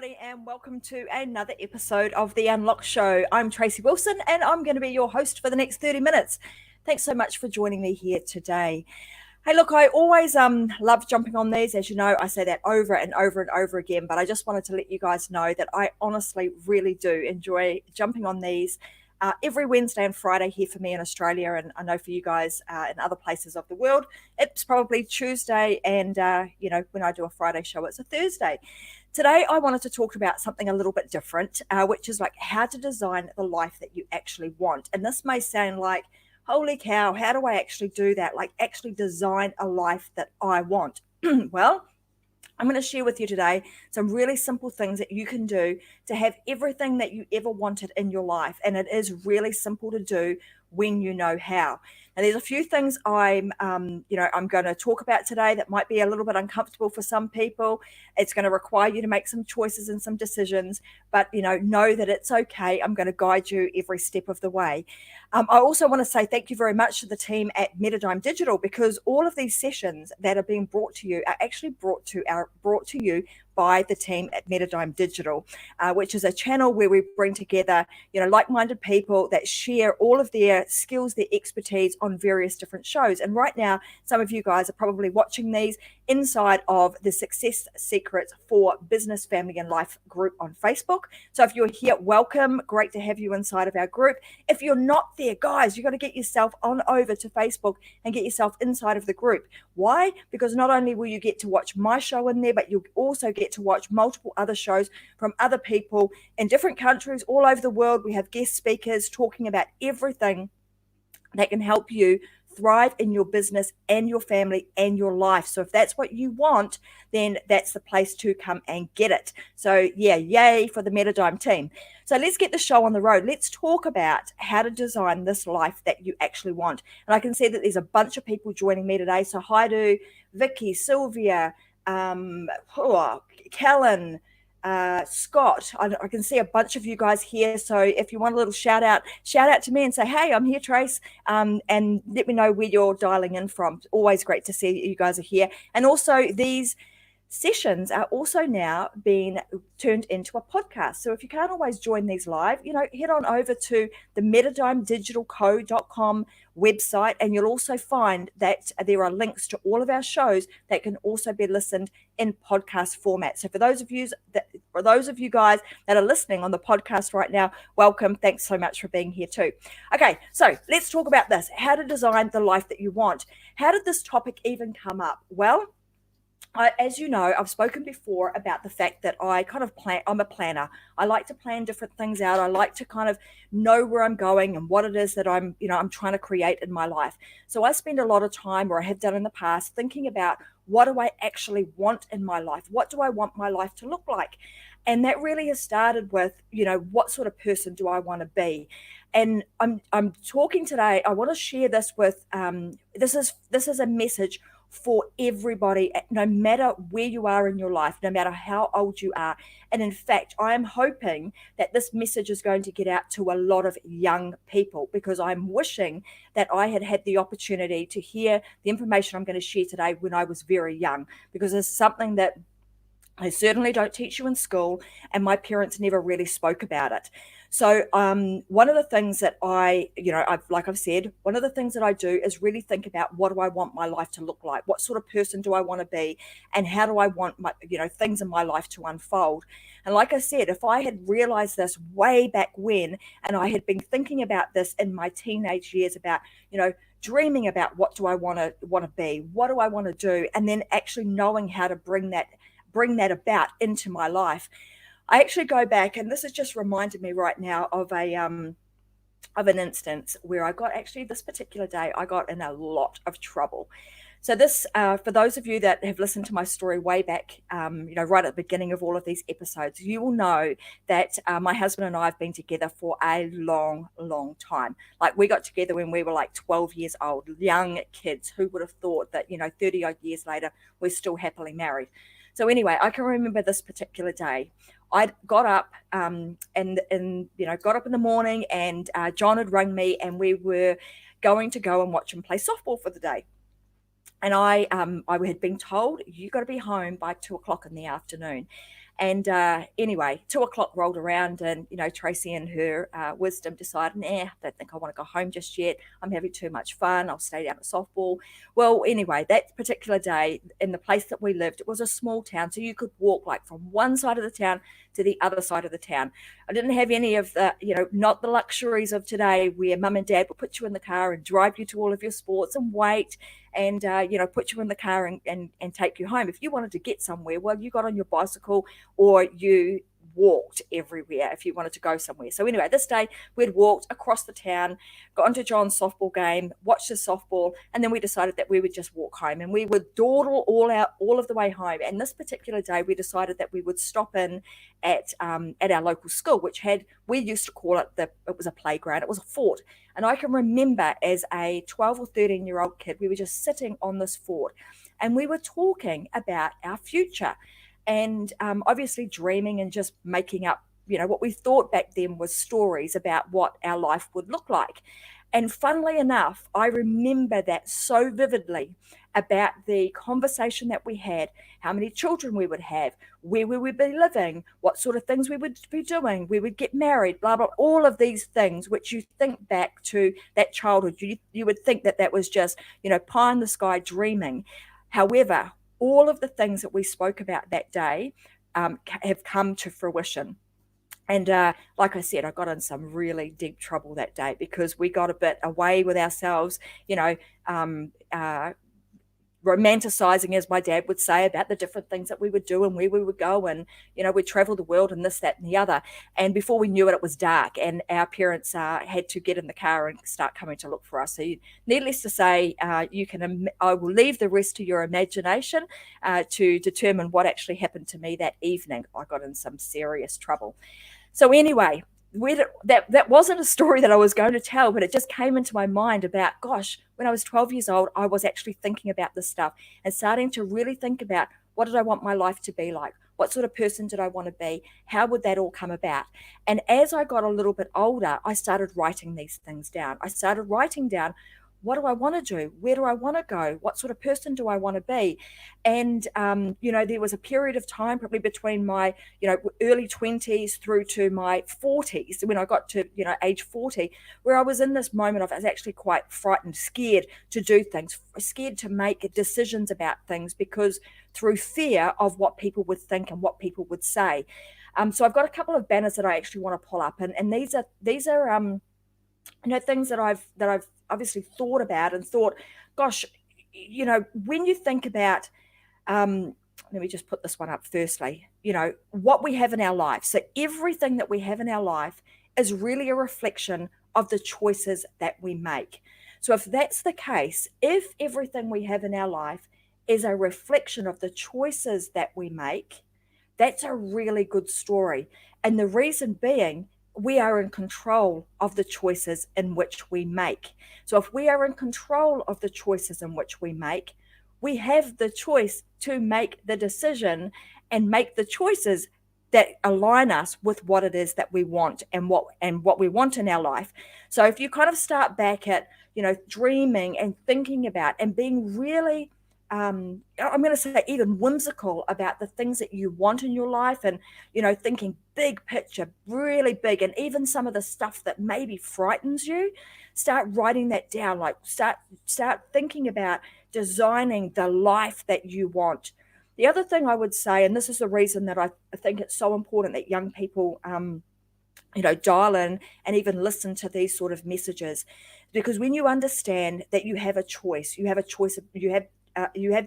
everybody, and welcome to another episode of The Unlock Show. I'm Tracy Wilson, and I'm going to be your host for the next 30 minutes. Thanks so much for joining me here today. Hey, look, I always love jumping on these. As you know, I say that over and over and over again, but I just wanted to let you guys know that I honestly really do enjoy jumping on these every Wednesday and Friday here for me in Australia, and I know for you guys in other places of the world, it's probably Tuesday, and when I do a Friday show, it's a Thursday. Today, I wanted to talk about something a little bit different, which is like how to design the life that you actually want. And this may sound like, holy cow, how do I actually do that? Like, actually design a life that I want. Well, I'm going to share with you today some really simple things that you can do to have everything that you ever wanted in your life. And it is really simple to do when you know how. Now, there's a few things I'm going to talk about today that might be a little bit uncomfortable for some people. It's going to require you to make some choices and some decisions, but know that it's okay. I'm going to guide you every step of the way. I also want to say thank you very much to the team at Metadime Digital, because all of these sessions that are being brought to you are actually brought to you by the team at Metadime Digital, which is a channel where we bring together, like-minded people that share all of their skills, their expertise on various different shows. And right now, some of you guys are probably watching these inside of the Success Secrets for Business, Family and Life group on Facebook. So if you're here, welcome. Great to have you inside of our group. If you're not there, guys, you've got to get yourself on over to Facebook and get yourself inside of the group. Why? Because not only will you get to watch my show in there, but you'll also get to watch multiple other shows from other people in different countries all over the world. We have guest speakers talking about everything that can help you thrive in your business and your family and your life. So if that's what you want, then that's the place to come and get it. So yeah, yay for the Metadime team. So let's get the show on the road. Let's talk about how to design this life that you actually want. And I can see that there's a bunch of people joining me today. So hi to Vicky, Sylvia, Kellen, Scott. I can see a bunch of you guys here. So if you want a little shout out to me and say, hey, I'm here, Trace, and let me know where you're dialing in from. Always great to see you guys are here. And also these sessions are also now being turned into a podcast. So if you can't always join these live, head on over to the metadimedigitalco.com website, and you'll also find that there are links to all of our shows that can also be listened in podcast format. So for those of you guys that are listening on the podcast right now, welcome. Thanks so much for being here too. Okay, so let's talk about this: how to design the life that you want. How did this topic even come up? Well, as you know, I've spoken before about the fact that I kind of plan. I'm a planner. I like to plan different things out. I like to kind of know where I'm going and what it is that I'm trying to create in my life. So I spend a lot of time, or I have done in the past, thinking about what do I actually want in my life? What do I want my life to look like? And that really has started with, what sort of person do I want to be? And I'm talking today. I want to share this with. This is a message for everybody, no matter where you are in your life, no matter how old you are. And in fact, I am hoping that this message is going to get out to a lot of young people, because I'm wishing that I had the opportunity to hear the information I'm going to share today when I was very young, because it's something that I certainly don't teach you in school, and my parents never really spoke about it. So one of the things that like I've said, one of the things that I do is really think about, what do I want my life to look like? What sort of person do I want to be? And how do I want my, things in my life to unfold? And like I said, if I had realized this way back when, and I had been thinking about this in my teenage years about, dreaming about what do I want to be? What do I want to do? And then actually knowing how to bring that about into my life. I actually go back, and this has just reminded me right now of an instance where I got, actually this particular day, I got in a lot of trouble. So this, for those of you that have listened to my story way back, right at the beginning of all of these episodes, you will know that my husband and I have been together for a long, long time. Like, we got together when we were like 12 years old, young kids. Who would have thought that, 30 odd years later, we're still happily married. So anyway, I can remember this particular day. I got up got up in the morning, and John had rung me, and we were going to go and watch him play softball for the day. And I had been told, you got to be home by 2:00 in the afternoon. And anyway, 2 o'clock rolled around, and Tracy and her wisdom decided, nah, I don't think I want to go home just yet. I'm having too much fun. I'll stay down at softball. Well, anyway, that particular day in the place that we lived, it was a small town, so you could walk like from one side of the town to the other side of the town. I didn't have any of the, not the luxuries of today where mum and dad will put you in the car and drive you to all of your sports and wait and, put you in the car and take you home. If you wanted to get somewhere, well, you got on your bicycle or you walked everywhere if you wanted to go somewhere. So anyway, this day we'd walked across the town, got into John's softball game, watched the softball, and then we decided that we would just walk home, and we would dawdle all of the way home. And this particular day we decided that we would stop in at our local school, which we used to call it, it was a playground, it was a fort. And I can remember as a 12 or 13-year-old kid, we were just sitting on this fort and we were talking about our future, and obviously dreaming and just making up, what we thought back then was stories about what our life would look like. And funnily enough, I remember that so vividly, about the conversation that we had, how many children we would have, where we would be living, what sort of things we would be doing, we would get married, blah, blah, all of these things, which you think back to that childhood. You would think that was just, pie in the sky dreaming. However, all of the things that we spoke about that day have come to fruition. And like I said, I got in some really deep trouble that day because we got a bit away with ourselves, romanticizing, as my dad would say, about the different things that we would do and where we would go, and we'd travel the world and this, that, and the other. And before we knew it, it was dark, and our parents had to get in the car and start coming to look for us. So, needless to say, I will leave the rest to your imagination to determine what actually happened to me that evening. I got in some serious trouble. So anyway, that wasn't a story that I was going to tell, but it just came into my mind about, gosh, when I was 12 years old, I was actually thinking about this stuff and starting to really think about, what did I want my life to be like? What sort of person did I want to be? How would that all come about? And as I got a little bit older, I started writing these things down. I started writing down, what do I want to do? Where do I want to go? What sort of person do I want to be? And, there was a period of time, probably between my, early 20s through to my 40s, when I got to, age 40, where I was in this moment of, I was actually quite frightened, scared to do things, scared to make decisions about things, because through fear of what people would think and what people would say. So I've got a couple of banners that I actually want to pull up, and these are things that I've obviously thought about and thought, gosh, when you think about, let me just put this one up firstly, what we have in our life. So everything that we have in our life is really a reflection of the choices that we make. So if that's the case, if everything we have in our life is a reflection of the choices that we make, that's a really good story. And the reason being, we are in control of the choices in which we make. So if we are in control of the choices in which we make, we have the choice to make the decision and make the choices that align us with what it is that we want and what we want in our life. So if you kind of start back at, dreaming and thinking about and being really, I'm going to say even whimsical about the things that you want in your life, and, thinking big picture, really big, and even some of the stuff that maybe frightens you, start writing that down. Like start thinking about designing the life that you want. The other thing I would say, and this is the reason that I think it's so important that young people, dial in and even listen to these sort of messages, because when you understand that you have a choice, you have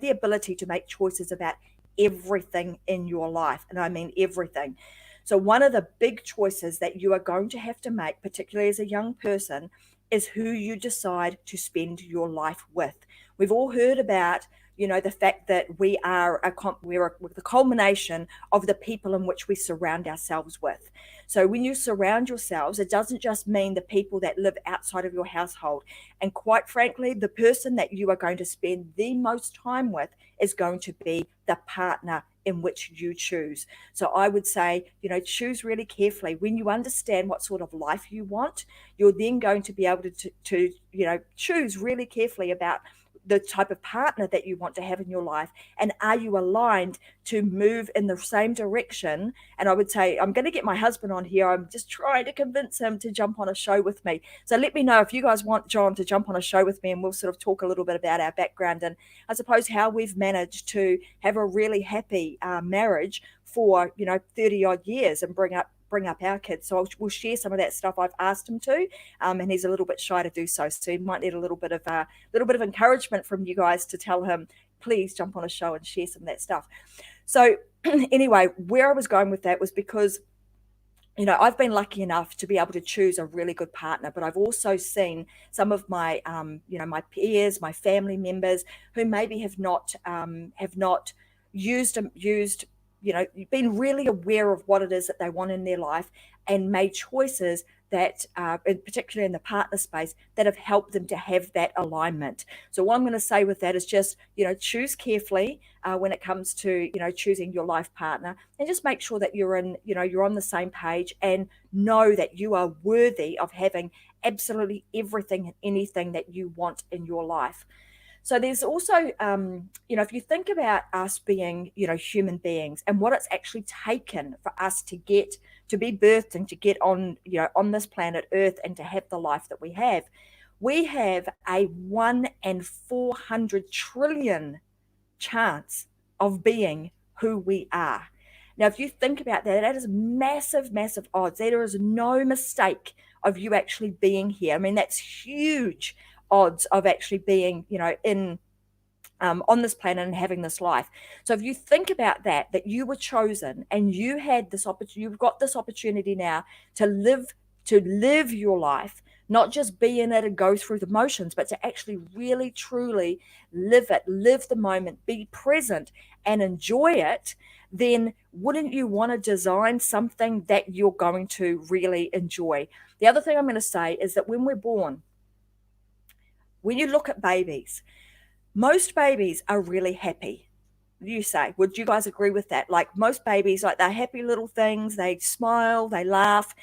the ability to make choices about everything in your life. And I mean everything. So one of the big choices that you are going to have to make, particularly as a young person, is who you decide to spend your life with. We've all heard about, the fact that we're the culmination of the people in which we surround ourselves with. So when you surround yourselves, it doesn't just mean the people that live outside of your household. And quite frankly, the person that you are going to spend the most time with is going to be the partner in which you choose. So I would say, choose really carefully. When you understand what sort of life you want, you're then going to be able to choose really carefully about the type of partner that you want to have in your life? And are you aligned to move in the same direction? And I would say, I'm going to get my husband on here. I'm just trying to convince him to jump on a show with me. So let me know if you guys want John to jump on a show with me, and we'll sort of talk a little bit about our background and I suppose how we've managed to have a really happy marriage for 30 odd years and bring up our kids. So we'll share some of that stuff I've asked him to, and he's a little bit shy to do so. So he might need a little bit of encouragement from you guys to tell him, please jump on a show and share some of that stuff. So anyway, where I was going with that was because I've been lucky enough to be able to choose a really good partner, but I've also seen some of my, my peers, my family members who maybe have not used, been really aware of what it is that they want in their life and made choices that, particularly in the partner space, that have helped them to have that alignment. So what I'm going to say with that is just, choose carefully when it comes to, choosing your life partner, and just make sure that you're on the same page and know that you are worthy of having absolutely everything and anything that you want in your life. So there's also, if you think about us being, human beings and what it's actually taken for us to be birthed and to get on, on this planet Earth and to have the life that we have a 1 in 400 trillion chance of being who we are. Now, if you think about that, that is massive, massive odds. There is no mistake of you actually being here. I mean, that's huge odds of actually being, in on this planet and having this life. So if you think about that you were chosen and you had this opportunity, you've got this opportunity now to live your life, not just be in it and go through the motions, but to actually really, truly live it, live the moment, be present and enjoy it, then wouldn't you want to design something that you're going to really enjoy? The other thing I'm going to say is that when we're born, when you look at babies, most babies are really happy. You say, would you guys agree with that? Like most babies, like they're happy little things, they smile, they laugh,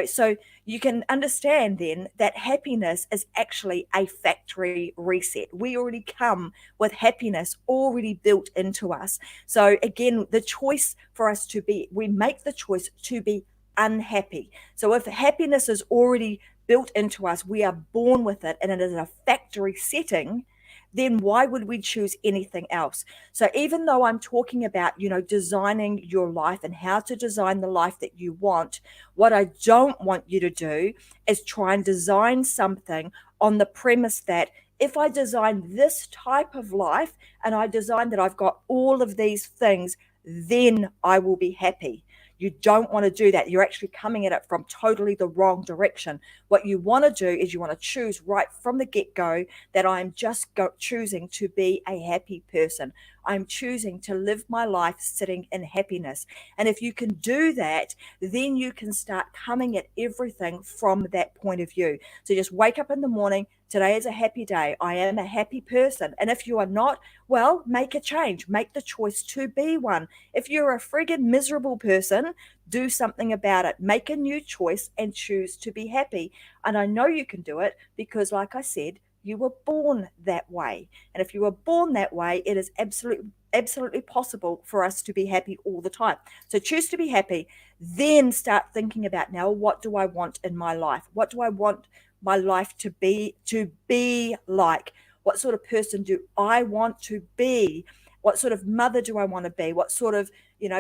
so you can understand then that happiness is actually a factory reset. We already come with happiness already built into us. So again, we make the choice to be unhappy. So if happiness is already built into us, we are born with it and it is a factory setting, then why would we choose anything else? So even though I'm talking about, designing your life and how to design the life that you want, what I don't want you to do is try and design something on the premise that if I design this type of life and I design that I've got all of these things, then I will be happy. You don't want to do that. You're actually coming at it from totally the wrong direction. What you want to do is you want to choose right from the get-go that I'm just choosing to be a happy person. I'm choosing to live my life sitting in happiness. And if you can do that, then you can start coming at everything from that point of view. So just wake up in the morning. Today is a happy day. I am a happy person. And if you are not, well, make a change. Make the choice to be one. If you're a friggin' miserable person, do something about it. Make a new choice and choose to be happy. And I know you can do it because, like I said, you were born that way. And if you were born that way, it is absolutely possible for us to be happy all the time. So choose to be happy, then start thinking about, now, what do I want in my life? What do I want my life to be like? What sort of person do I want to be? What sort of mother do I want to be? What sort of,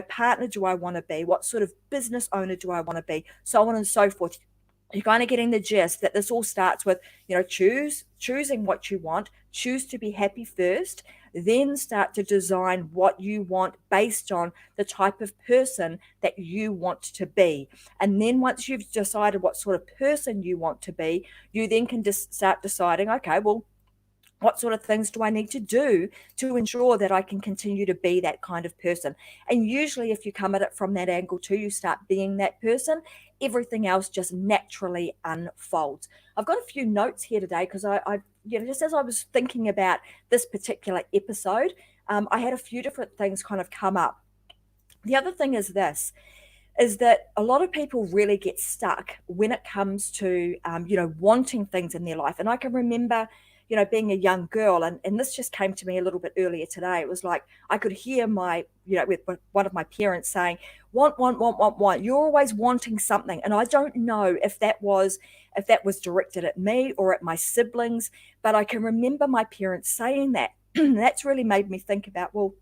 partner do I want to be? What sort of business owner do I want to be? So on and so forth. You're kind of getting the gist that this all starts with, choosing what you want, choose to be happy first, then start to design what you want based on the type of person that you want to be. And then once you've decided what sort of person you want to be, you then can just start deciding, okay, well, what sort of things do I need to do to ensure that I can continue to be that kind of person? And usually if you come at it from that angle too, you start being that person, everything else just naturally unfolds. I've got a few notes here today because I just as I was thinking about this particular episode, I had a few different things kind of come up. The other thing is this. is that a lot of people really get stuck when it comes to, wanting things in their life. And I can remember, being a young girl, and this just came to me a little bit earlier today. It was like I could hear with one of my parents saying, want. You're always wanting something. And I don't know if that was directed at me or at my siblings, but I can remember my parents saying that. That's really made me think about, well,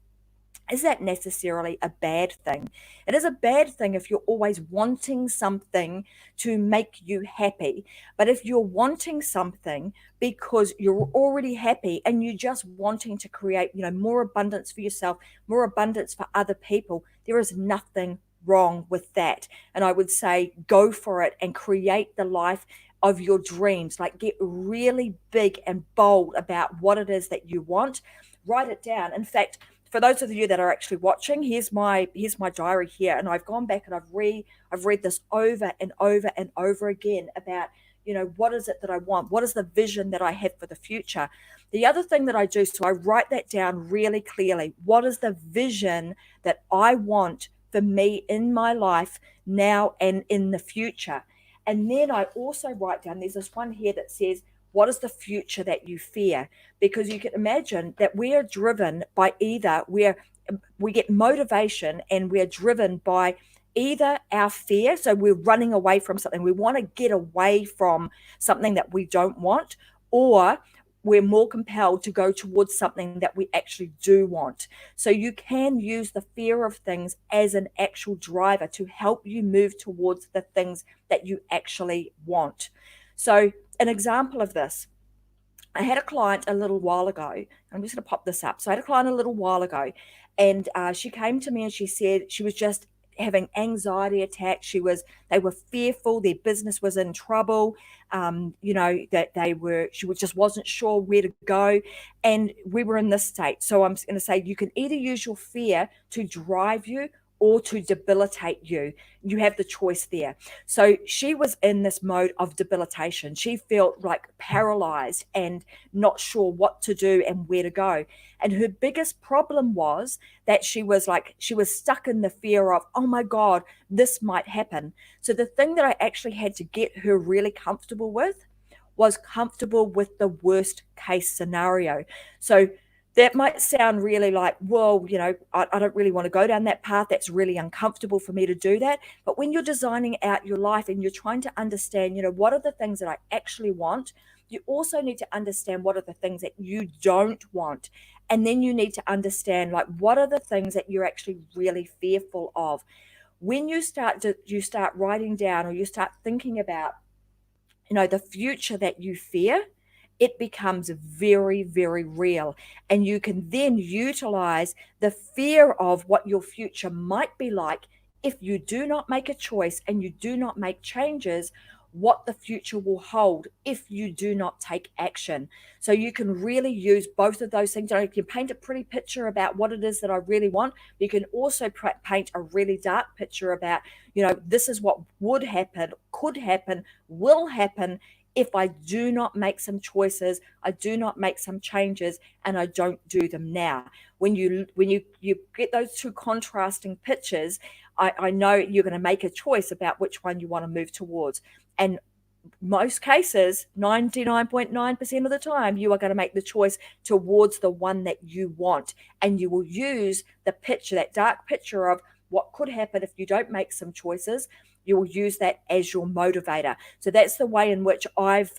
is that necessarily a bad thing? It is a bad thing if you're always wanting something to make you happy. But if you're wanting something because you're already happy and you're just wanting to create, more abundance for yourself, more abundance for other people, there is nothing wrong with that. And I would say go for it and create the life of your dreams. Like, get really big and bold about what it is that you want. Write it down. In fact, for those of you that are actually watching, here's my diary here, and I've gone back and I've read this over and over and over again about, what is it that I want? What is the vision that I have for the future? The other thing that I do, so I write that down really clearly. What is the vision that I want for me in my life now and in the future? And then I also write down, there's this one here that says, what is the future that you fear? Because you can imagine that we are driven by we get motivation and we're driven by either our fear. So we're running away from something. We want to get away from something that we don't want, or we're more compelled to go towards something that we actually do want. So you can use the fear of things as an actual driver to help you move towards the things that you actually want. So an example of this, I had a client a little while ago. I'm just going to pop this up. So I had a client a little while ago, and she came to me and she said she was just having anxiety attacks. They were fearful. Their business was in trouble. She just wasn't sure where to go. And we were in this state. So I'm going to say you can either use your fear to drive you or to debilitate you. You have the choice there. So she was in this mode of debilitation. She felt like paralyzed and not sure what to do and where to go. And her biggest problem was that she was stuck in the fear of, oh my God, this might happen. So the thing that I actually had to get her really comfortable with was comfortable with the worst case scenario. So that might sound really like, well, I don't really want to go down that path. That's really uncomfortable for me to do that. But when you're designing out your life and you're trying to understand, what are the things that I actually want, you also need to understand what are the things that you don't want. And then you need to understand, like, what are the things that you're actually really fearful of. When you start writing down, or you start thinking about, the future that you fear, it becomes very, very real. And you can then utilize the fear of what your future might be like if you do not make a choice and you do not make changes, what the future will hold if you do not take action. So you can really use both of those things. You can paint a pretty picture about what it is that I really want. You can also paint a really dark picture about, this is what would happen, could happen, will happen if I do not make some choices, I do not make some changes, and I don't do them now. When you get those two contrasting pictures, I know you're going to make a choice about which one you want to move towards. And most cases, 99.9% of the time, you are going to make the choice towards the one that you want. And you will use the picture, that dark picture of what could happen if you don't make some choices. You will use that as your motivator. So that's the way in which I've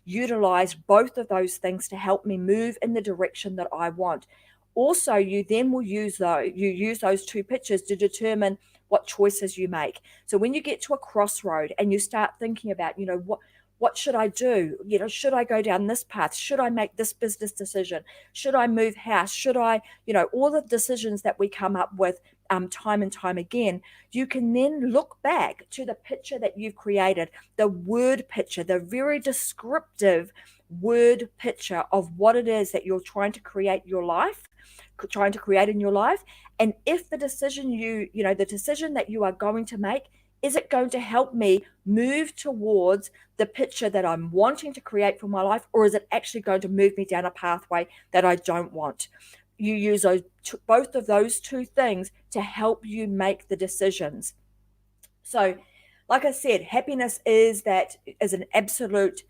utilized both of those things to help me move in the direction that I want. Also, you then will use those two pictures to determine what choices you make. So when you get to a crossroad and you start thinking about, what should I do? Should I go down this path? Should I make this business decision? Should I move house? Should I, all the decisions that we come up with time and time again, you can then look back to the picture that you've created, the word picture, the very descriptive word picture of what it is that you're trying to create in your life. And if the decision the decision that you are going to make, is it going to help me move towards the picture that I'm wanting to create for my life, or is it actually going to move me down a pathway that I don't want? you use both of those two things to help you make the decisions. So, like I said, happiness is an absolute,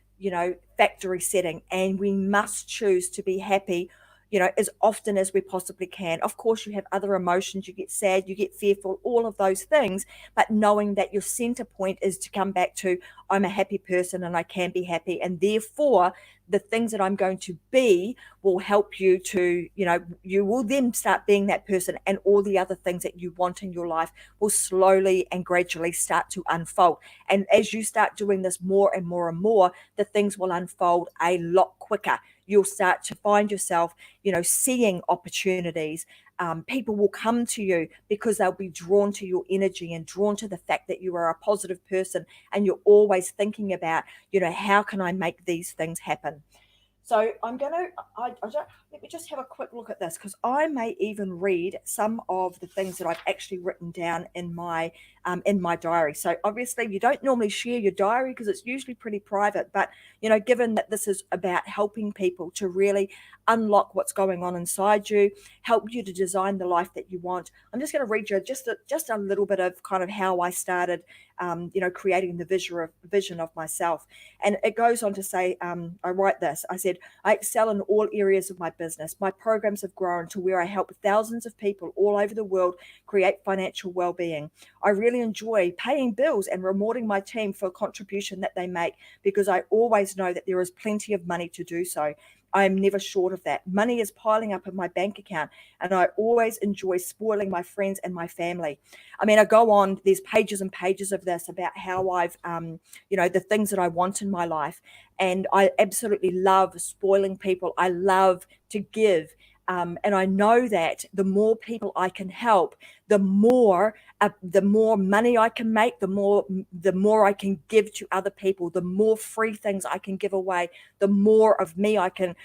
factory setting, and we must choose to be happy, as often as we possibly can. Of course, you have other emotions. You get sad, you get fearful, all of those things. But knowing that your center point is to come back to, I'm a happy person and I can be happy, and therefore the things that I'm going to be will help you to, you will then start being that person, and all the other things that you want in your life will slowly and gradually start to unfold. And as you start doing this more and more and more, the things will unfold a lot quicker. You'll start to find yourself, seeing opportunities. People will come to you because they'll be drawn to your energy and drawn to the fact that you are a positive person, and you're always thinking about, how can I make these things happen? So let me just have a quick look at this, because I may even read some of the things that I've actually written down in my diary. So obviously you don't normally share your diary because it's usually pretty private, but given that this is about helping people to really unlock what's going on inside you, help you to design the life that you want, I'm just going to read you just a little bit of kind of how I started, creating the vision of myself. And it goes on to say, I write this. I said, I excel in all areas of my business. My programs have grown to where I help thousands of people all over the world create financial well-being. I really enjoy paying bills and rewarding my team for a contribution that they make, because I always know that there is plenty of money to do so. I am never short of that. Money is piling up in my bank account, and I always enjoy spoiling my friends and my family. I mean, I go on, there's pages and pages of this about how I've, the things that I want in my life. And I absolutely love spoiling people. I love to give. And I know that the more people I can help, the more money I can make, the more I can give to other people, the more free things I can give away, the more of me I can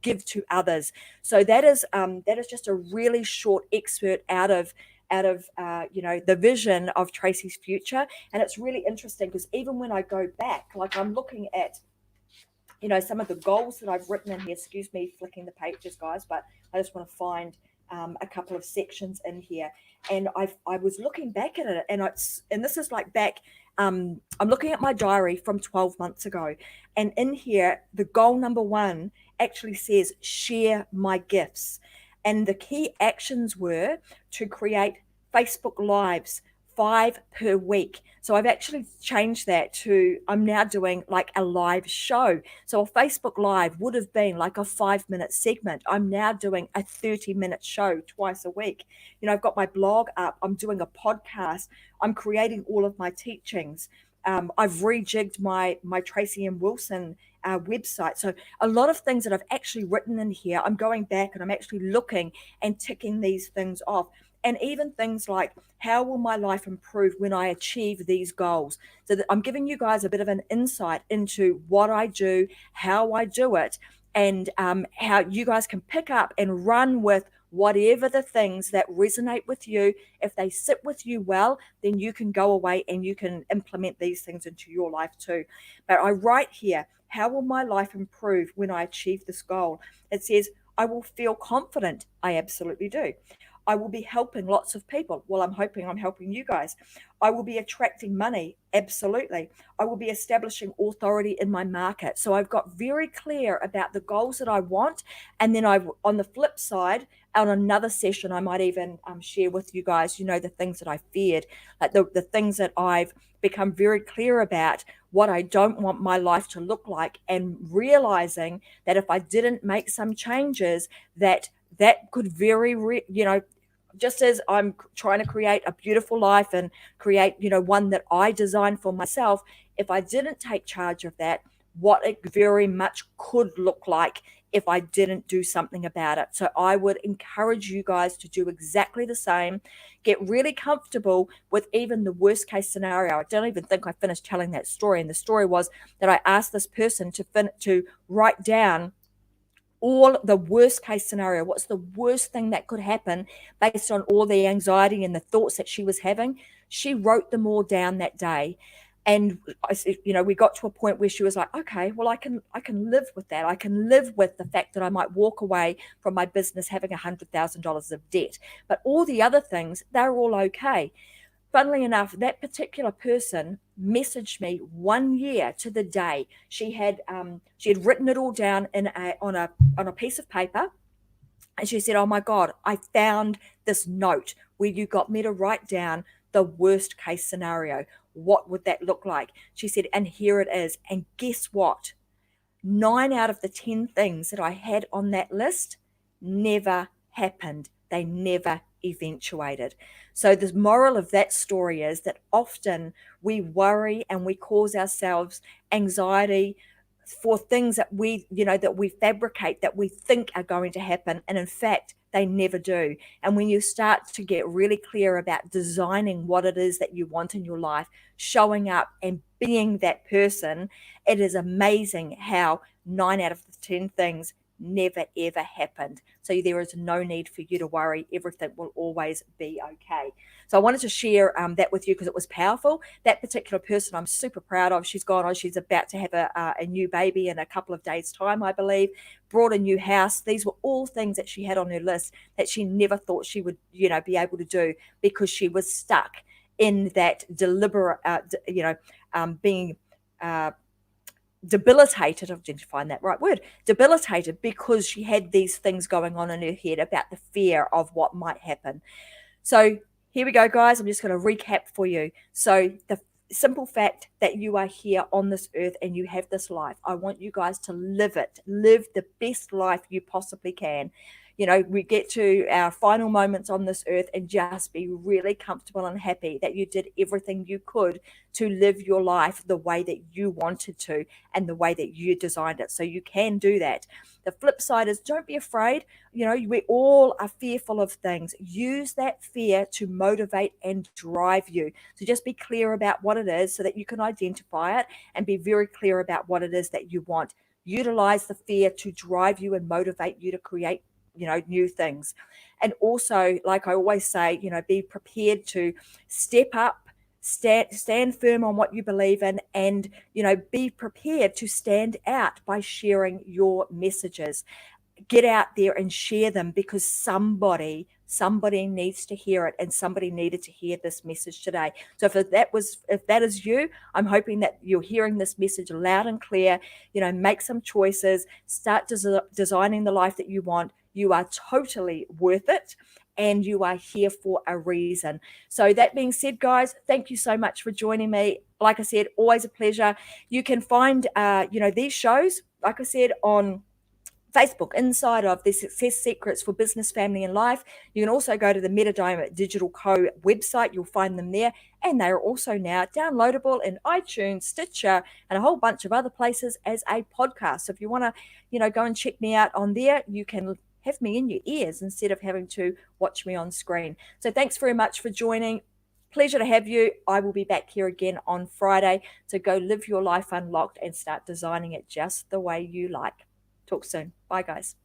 give to others. So that is just a really short excerpt out of the vision of Tracy's future. And it's really interesting because even when I go back, like I'm looking at some of the goals that I've written in here. Excuse me, flicking the pages, guys, but I just want to find a couple of sections in here. And I was looking back at it, and this is like back. I'm looking at my diary from 12 months ago, and in here, the goal number one actually says share my gifts, and the key actions were to create Facebook Lives, 5 per week. So I've actually changed that to, I'm now doing like a live show. So a Facebook Live would have been like a 5 minute segment. I'm now doing a 30-minute show twice a week. I've got my blog up. I'm doing a podcast. I'm creating all of my teachings. I've rejigged my Tracy and Wilson website. So a lot of things that I've actually written in here, I'm going back and I'm actually looking and ticking these things off. And even things like, how will my life improve when I achieve these goals? So that I'm giving you guys a bit of an insight into what I do, how I do it, and how you guys can pick up and run with whatever the things that resonate with you. If they sit with you well, then you can go away and you can implement these things into your life too. But I write here, how will my life improve when I achieve this goal? It says, I will feel confident. I absolutely do. I will be helping lots of people. Well, I'm hoping I'm helping you guys. I will be attracting money. Absolutely. I will be establishing authority in my market. So I've got very clear about the goals that I want. And then on the flip side, on another session, I might even share with you guys, the things that I feared, like the things that I've become very clear about, what I don't want my life to look like, and realizing that if I didn't make some changes, that could just as I'm trying to create a beautiful life and create, one that I design for myself, if I didn't take charge of that, what it very much could look like if I didn't do something about it. So I would encourage you guys to do exactly the same. Get really comfortable with even the worst case scenario. I don't even think I finished telling that story. And the story was that I asked this person to write down all the worst case scenario. What's the worst thing that could happen based on all the anxiety and the thoughts that she was having? She wrote them all down that day. And we got to a point where she was like, okay, well, I can live with that. I can live with the fact that I might walk away from my business having $100,000 of debt, but all the other things, they're all okay. Funnily enough, that particular person messaged me 1 year to the day. She had written it all down on a piece of paper, and she said, "Oh my God, I found this note where you got me to write down the worst case scenario. What would that look like?" She said, "And here it is." And guess what? 9 out of the 10 things that I had on that list never happened. They never eventuated. So the moral of that story is that often we worry and we cause ourselves anxiety for things that we fabricate, that we think are going to happen, and in fact they never do. And when you start to get really clear about designing what it is that you want in your life, showing up and being that person, it is amazing how 9 out of the 10 things never ever happened. So there is no need for you to worry. Everything will always be okay. So I wanted to share that with you because it was powerful. That particular person I'm super proud of. She's gone on. She's about to have a new baby in a couple of days' time, I believe. Brought a new house. These were all things that she had on her list that she never thought she would, be able to do because she was stuck in that deliberate, being debilitated. I didn't find that right word. Debilitated because she had these things going on in her head about the fear of what might happen. So here we go, guys. I'm just going to recap for you. So the simple fact that you are here on this earth and you have this life, I want you guys to live it. Live the best life you possibly can. We get to our final moments on this earth and just be really comfortable and happy that you did everything you could to live your life the way that you wanted to and the way that you designed it. So you can do that. The flip side is don't be afraid. We all are fearful of things. Use that fear to motivate and drive you. So just be clear about what it is so that you can identify it and be very clear about what it is that you want. Utilize the fear to drive you and motivate you to create new things. And also, like I always say, be prepared to step up, stand firm on what you believe in, and be prepared to stand out by sharing your messages. Get out there and share them because somebody needs to hear it, and somebody needed to hear this message today. So if that is you, I'm hoping that you're hearing this message loud and clear. Make some choices, start designing the life that you want. You are totally worth it, and you are here for a reason. So that being said, guys, thank you so much for joining me. Like I said, always a pleasure. You can find these shows, like I said, on Facebook, inside of the Success Secrets for Business, Family, and Life. You can also go to the Metadome Digital Co. website. You'll find them there. And they are also now downloadable in iTunes, Stitcher, and a whole bunch of other places as a podcast. So if you want to, go and check me out on there, you can have me in your ears instead of having to watch me on screen. So thanks very much for joining. Pleasure to have you. I will be back here again on Friday. So go live your life unlocked and start designing it just the way you like. Talk soon. Bye, guys.